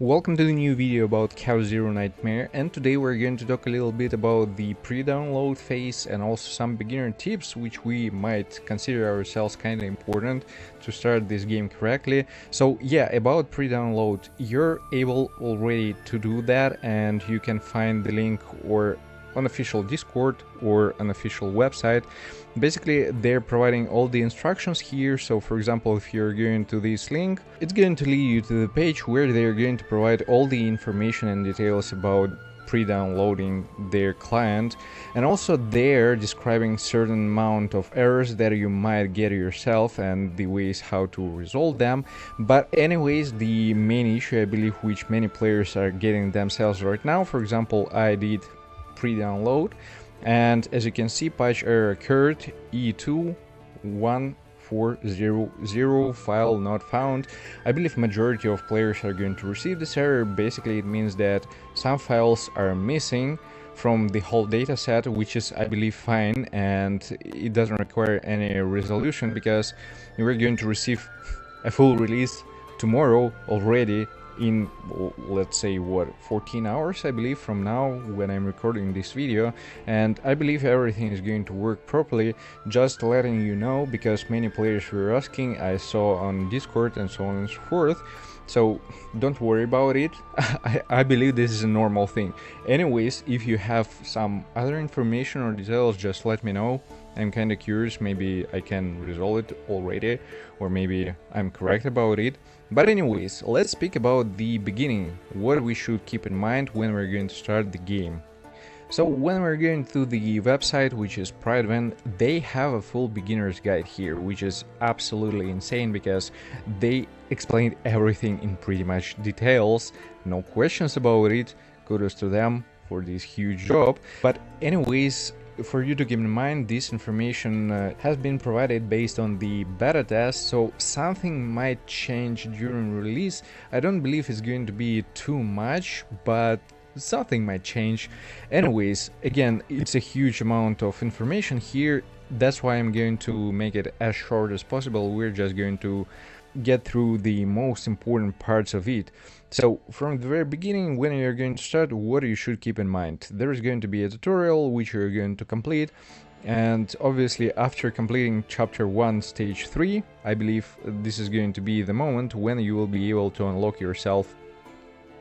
Welcome to the new video about Cow Zero Nightmare, and today we're going to talk a little bit about the pre-download phase and also some beginner tips which we might consider ourselves kind of important to start this game correctly. So yeah, about pre-download, you're able already to do that, and you can find the link or on official Discord or an official website. Basically, they're providing all the instructions here. So for example, if you're going to this link, it's going to lead you to the page where they're going to provide all the information and details about pre-downloading their client, and also they're describing certain amount of errors that you might get yourself and the ways how to resolve them. But anyways, the main issue I believe which many players are getting themselves right now, for example, I did pre-download, and as you can see, patch error occurred, E21400 file not found. I believe majority of players are going to receive this error. Basically it means that some files are missing from the whole data set, which is I believe fine, and it doesn't require any resolution because we're going to receive a full release tomorrow already in, let's say, what, 14 hours I believe from now when I'm recording this video, and I believe everything is going to work properly. Just letting you know, because many players were asking, I saw on Discord and so on and so forth, so don't worry about it. I believe this is a normal thing. Anyways, if you have some other information or details, just let me know. I'm kind of curious, maybe I can resolve it already, or maybe I'm correct about it. But anyways, let's speak about the beginning, what we should keep in mind when we're going to start the game. So when we're going to the website, which is Prideven, they have a full beginner's guide here, which is absolutely insane because they explained everything in pretty much details, no questions about it. Kudos to them for this huge job. But anyways, for you to keep in mind, this information has been provided based on the beta test, so something might change during release. I don't believe it's going to be too much, but something might change. Anyways, again, it's a huge amount of information here. That's why I'm going to make it as short as possible. We're just going to get through the most important parts of it. So from the very beginning, when you're going to start, what you should keep in mind: there is going to be a tutorial which you're going to complete, and obviously after completing chapter 1 stage 3, I believe this is going to be the moment when you will be able to unlock yourself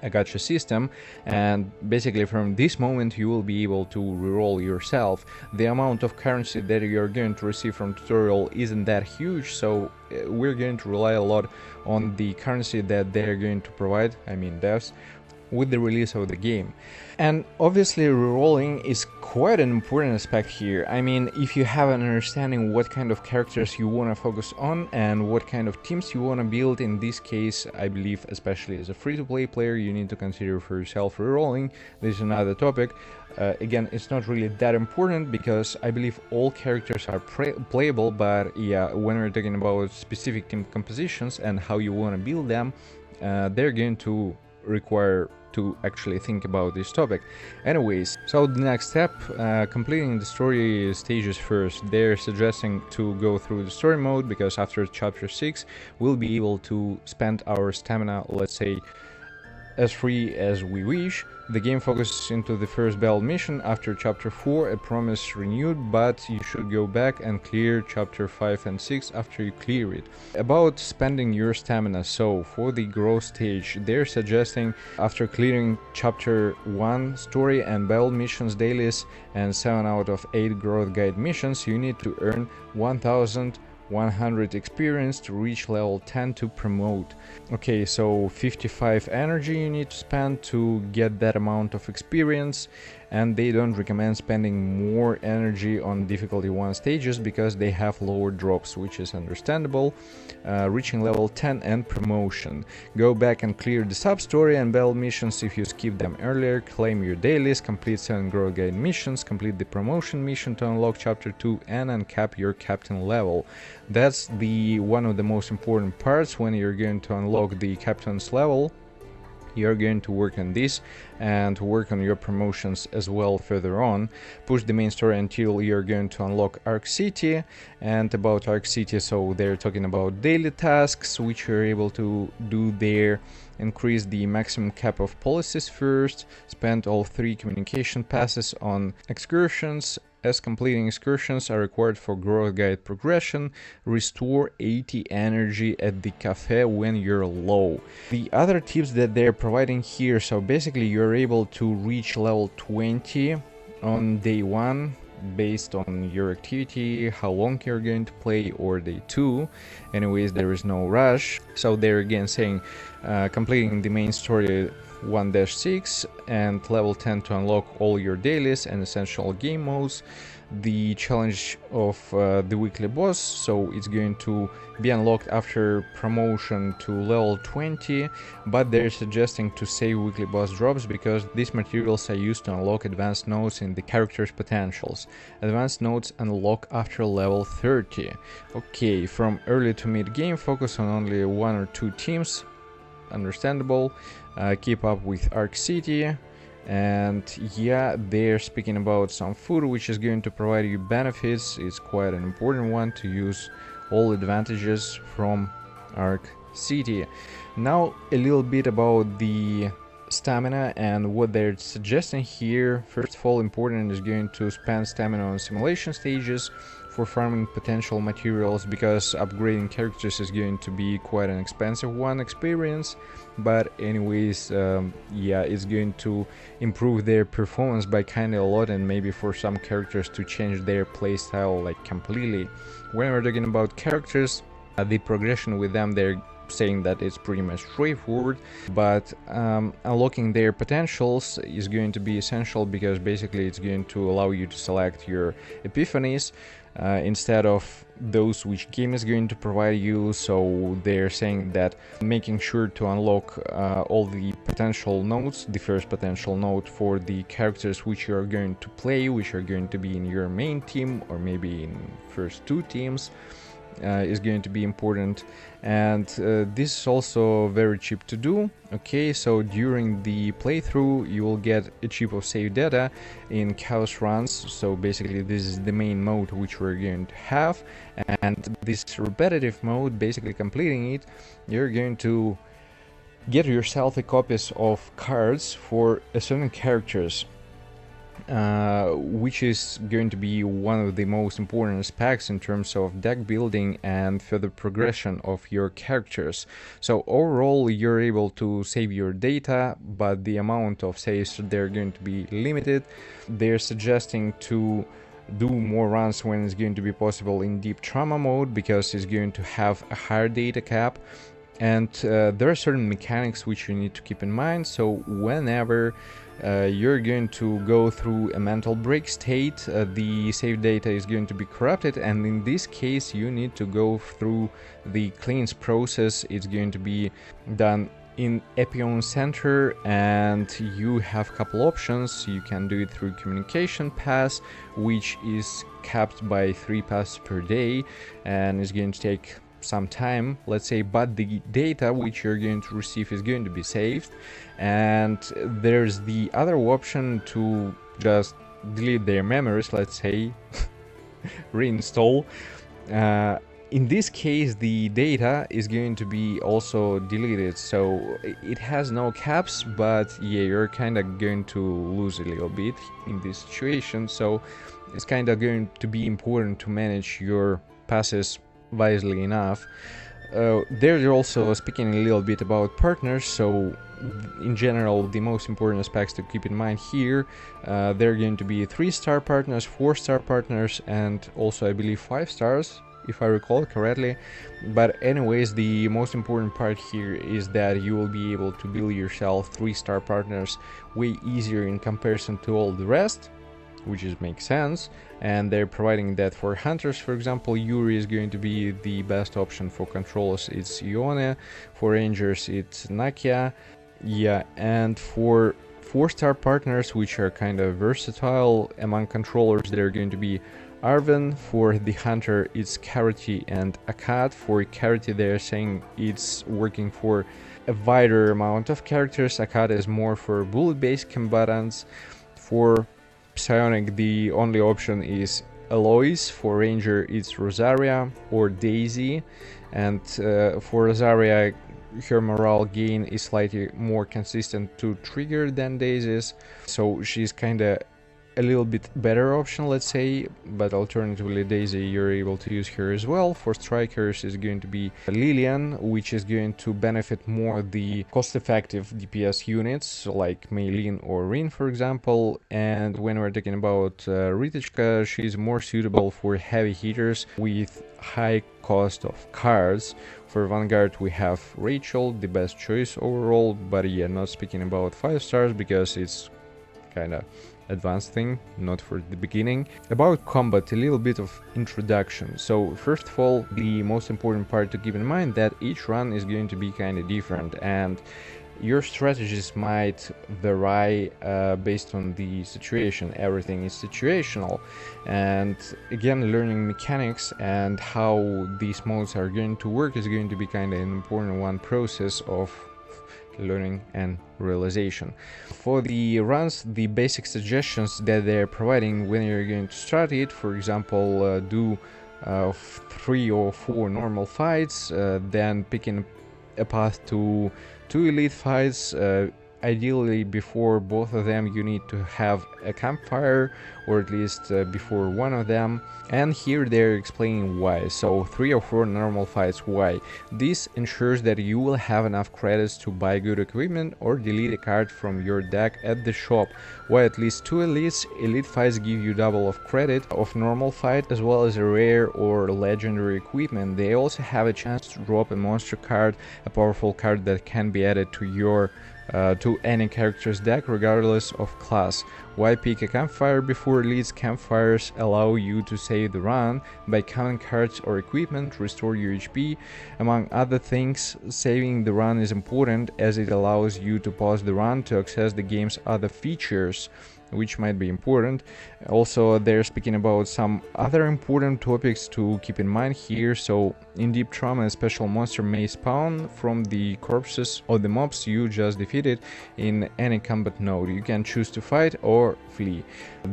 a gacha system, and basically from this moment you will be able to reroll yourself. The amount of currency that you're going to receive from tutorial isn't that huge, so we're going to rely a lot on the currency that they're going to provide, I mean devs, with the release of the game. And obviously rerolling is quite an important aspect here. I mean, if you have an understanding what kind of characters you want to focus on and what kind of teams you want to build, in this case I believe especially as a free-to-play player you need to consider for yourself rerolling. This is another topic. Again, it's not really that important because I believe all characters are playable, but yeah, when we're talking about specific team compositions and how you want to build them, they're going to require to actually think about this topic. Anyways, so the next step, completing the story stages first. They're suggesting to go through the story mode because after chapter 6 we'll be able to spend our stamina, let's say, as free as we wish. The game focuses into the first battle mission. After chapter 4, a promise renewed, but you should go back and clear chapter 5 and 6 after you clear it. About spending your stamina, so for the growth stage, they're suggesting after clearing chapter 1 story and battle missions dailies and 7 out of 8 growth guide missions, you need to earn 1100 experience to reach level 10 to promote. Okay, so 55 energy you need to spend to get that amount of experience, and they don't recommend spending more energy on difficulty 1 stages because they have lower drops, which is understandable. Reaching level 10 and promotion. Go back and clear the sub-story and battle missions if you skip them earlier, claim your dailies, complete 7 growth guide missions, complete the promotion mission to unlock chapter 2, and uncap your captain level. That's the one of the most important parts when you're going to unlock the captain's level. You're going to work on this and work on your promotions as well further on. Push the main story until you're going to unlock Arc City. And about Arc City, so they're talking about daily tasks which you're able to do there. Increase the maximum cap of policies first. Spend all 3 communication passes on excursions, as completing excursions are required for growth guide progression. Restore 80 energy at the cafe when you're low. The other tips that they're providing here, so basically you're able to reach level 20 on day 1 based on your activity, how long you're going to play, or day 2. Anyways, there is no rush. So they're again saying completing the main story 1-6 and level 10 to unlock all your dailies and essential game modes. The challenge of the weekly boss, so it's going to be unlocked after promotion to level 20, but they're suggesting to save weekly boss drops because these materials are used to unlock advanced nodes in the character's potentials. Advanced nodes unlock after level 30. Okay, from early to mid game, focus on only 1 or 2 teams. Understandable. Keep up with Arc City. And yeah, they're speaking about some food which is going to provide you benefits. It's quite an important one to use all advantages from Arc City. Now a little bit about the stamina and what they're suggesting here. First of all, important is going to spend stamina on simulation stages for farming potential materials, because upgrading characters is going to be quite an expensive one experience. But anyways, yeah, it's going to improve their performance by kinda a lot, and maybe for some characters to change their playstyle like completely. When we're talking about characters, the progression with them, they're saying that it's pretty much straightforward, but unlocking their potentials is going to be essential, because basically it's going to allow you to select your epiphanies instead of those which game is going to provide you. So they're saying that making sure to unlock all the potential nodes, the first potential node for the characters which you are going to play, which are going to be in your main team or maybe in first 2 teams, is going to be important. And this is also very cheap to do. Okay, so during the playthrough you will get a chip of save data in chaos runs. So basically this is the main mode which we're going to have, and this repetitive mode, basically completing it, you're going to get yourself a copies of cards for certain characters, which is going to be one of the most important aspects in terms of deck building and further progression of your characters. So overall you're able to save your data, but the amount of saves, they're going to be limited. They're suggesting to do more runs when it's going to be possible in deep trauma mode, because it's going to have a higher data cap. And there are certain mechanics which you need to keep in mind. So whenever you're going to go through a mental break state, the save data is going to be corrupted, and in this case you need to go through the cleanse process. It's going to be done in Epion Center, and you have a couple options. You can do it through communication pass, which is capped by 3 passes per day, and it's going to take some time, let's say, but the data which you're going to receive is going to be saved. And there's the other option to just delete their memories, let's say, reinstall. In this case the data is going to be also deleted, so it has no caps, but yeah, you're kind of going to lose a little bit in this situation. So it's kind of going to be important to manage your passes wisely enough. They're also speaking a little bit about partners. So in general, the most important aspects to keep in mind here, they're going to be 3-star partners, 4-star partners, and also I believe 5 stars, if I recall correctly. But anyways, the most important part here is that you will be able to build yourself 3-star partners way easier in comparison to all the rest, which makes sense. And they're providing that for hunters, for example, Yuri is going to be the best option. For controllers it's Ione, for rangers it's Nakia, yeah, and for 4-star partners, which are kind of versatile among controllers, they're going to be Arven. For the hunter it's Karate and Akkad. For Karate they're saying it's working for a wider amount of characters. Akata is more for bullet-based combatants. For Psionic, the only option is Aloys. For Ranger, it's Rosaria or Daisy. And for Rosaria, her morale gain is slightly more consistent to trigger than Daisy's, so she's kinda a little bit better option, let's say, but alternatively Daisy, you're able to use her as well. For strikers is going to be Lilian, which is going to benefit more the cost-effective DPS units like Meilin or Rin, for example. And when we're talking about Ritechka, she's more suitable for heavy hitters with high cost of cards. For Vanguard we have Rachel, the best choice overall, but yeah, not speaking about 5 stars because it's kinda advanced thing, not for the beginning. About combat, a little bit of introduction. So first of all, the most important part to keep in mind that each run is going to be kind of different, and your strategies might vary based on the situation. Everything is situational, and again, learning mechanics and how these modes are going to work is going to be kind of an important one process of learning and realization. For the runs, the basic suggestions that they're providing when you're going to start it, for example, do 3 or 4 normal fights, then picking a path to 2 elite fights. Ideally before both of them you need to have a campfire, or at least before one of them, and here they're explaining why. So 3 or 4 normal fights, why? This ensures that you will have enough credits to buy good equipment or delete a card from your deck at the shop, while at least 2 elites. Elite fights give you double of credit of normal fight as well as a rare or legendary equipment. They also have a chance to drop a monster card, a powerful card that can be added to your to any character's deck regardless of class. Why pick a campfire before elites? Campfires allow you to save the run by counting cards or equipment, restore your HP. Among other things, saving the run is important as it allows you to pause the run to access the game's other features, which might be important. Also, they're speaking about some other important topics to keep in mind here. So in Deep Trauma, a special monster may spawn from the corpses of the mobs you just defeated in any combat node. You can choose to fight or flee.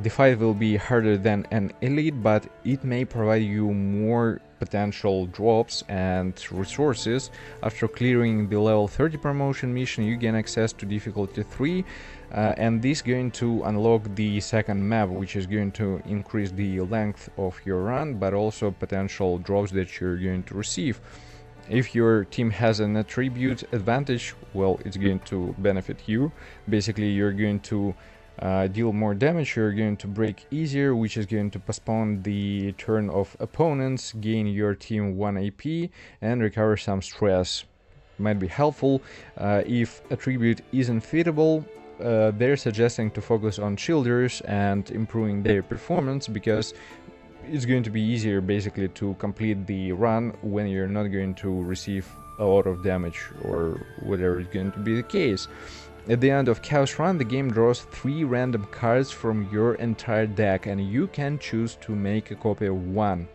The fight will be harder than an elite, but it may provide you more potential drops and resources. After clearing the level 30 promotion mission, you gain access to difficulty 3, and this is going to unlock the second map, which is going to increase the length of your run, but also potential drops that you're going to receive. If your team has an attribute advantage, well, it's going to benefit you. Basically, you're going to deal more damage, you're going to break easier, which is going to postpone the turn of opponents, gain your team 1 AP, and recover some stress. Might be helpful. If attribute isn't fitable, they're suggesting to focus on shielders and improving their performance, because it's going to be easier basically to complete the run when you're not going to receive a lot of damage or whatever is going to be the case. At the end of Chaos Run, the game draws 3 random cards from your entire deck, and you can choose to make a copy of one.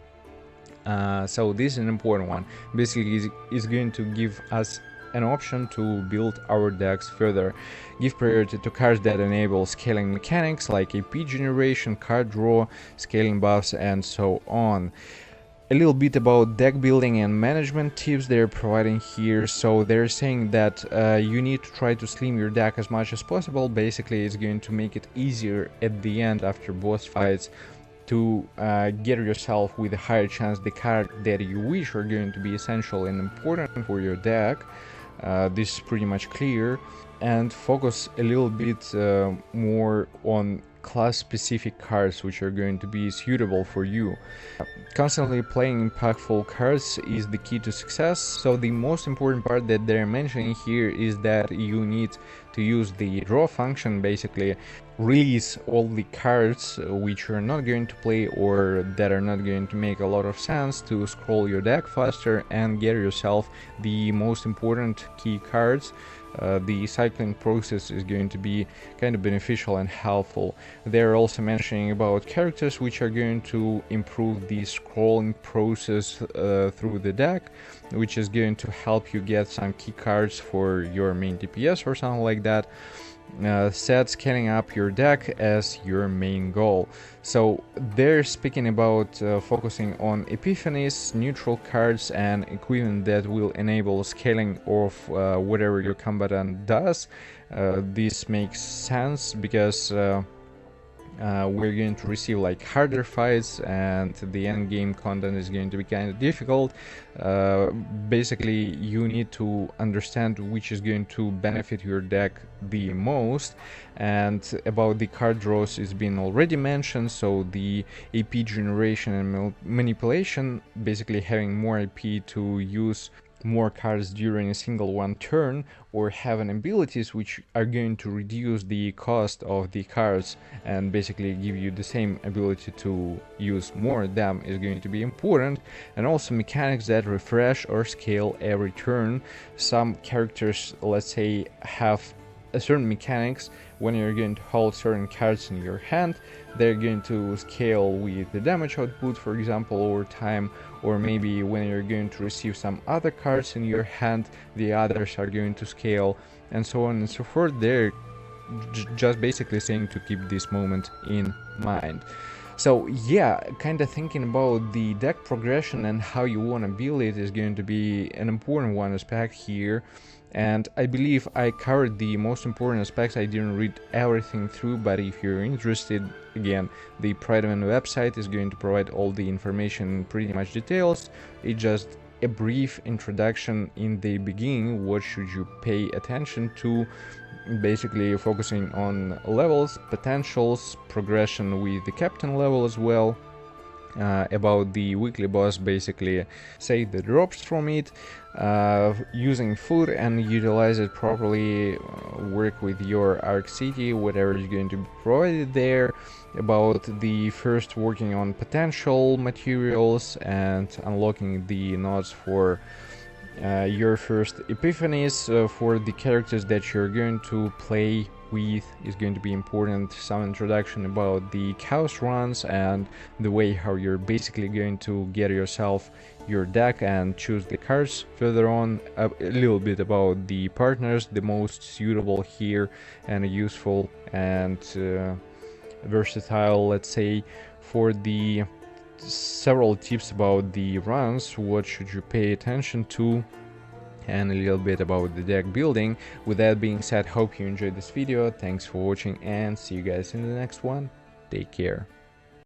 So this is an important one. Basically, it's going to give us an option to build our decks further. Give priority to cards that enable scaling mechanics like AP generation, card draw, scaling buffs, and so on. A little bit about deck building and management tips they're providing here. So they're saying that you need to try to slim your deck as much as possible. Basically, it's going to make it easier at the end after boss fights to get yourself with a higher chance the card that you wish are going to be essential and important for your deck. This is pretty much clear. And focus a little bit more on class-specific cards which are going to be suitable for you. Constantly playing impactful cards is the key to success. So the most important part that they're mentioning here is that you need to use the draw function, basically release all the cards which you're not going to play or that are not going to make a lot of sense, to scroll your deck faster and get yourself the most important key cards the cycling process is going to be kind of beneficial and helpful. They're also mentioning about characters which are going to improve the scrolling process through the deck, which is going to help you get some key cards for your main DPS or something like that. Set scaling up your deck as your main goal. So they're speaking about focusing on epiphanies, neutral cards, and equipment that will enable scaling of whatever your combatant does. This makes sense because we're going to receive like harder fights, and the end game content is going to be kind of difficult. Basically, you need to understand which is going to benefit your deck the most. And about the card draws is being already mentioned, so the AP generation and manipulation, basically having more AP to use more cards during a single one turn, or having abilities which are going to reduce the cost of the cards and basically give you the same ability to use more of them is going to be important. And also mechanics that refresh or scale every turn. Some characters, let's say, have a certain mechanics. When you're going to hold certain cards in your hand, they're going to scale with the damage output, for example, over time, or maybe when you're going to receive some other cards in your hand, the others are going to scale, and so on and so forth. They're just basically saying to keep this moment in mind. So yeah, kind of thinking about the deck progression and how you want to build it is going to be an important one aspect here. And I believe I covered the most important aspects. I didn't read everything through, but if you're interested, again, the Prideman website is going to provide all the information, pretty much details. It's just a brief introduction in the beginning. What should you pay attention to? Basically focusing on levels, potentials, progression with the captain level as well. About the weekly boss, basically say the drops from it, using food and utilize it properly, work with your Arc City, whatever is going to be provided there. About the first working on potential materials and unlocking the nodes for your first epiphanies for the characters that you're going to play with is going to be important. Some introduction about the chaos runs and the way how you're basically going to get yourself your deck and choose the cards. Further on, a little bit about the partners, the most suitable here and useful and versatile, let's say, for the several tips about the runs, what should you pay attention to, and a little bit about the deck building. With that being said, hope you enjoyed this video. Thanks for watching and see you guys in the next one. Take care.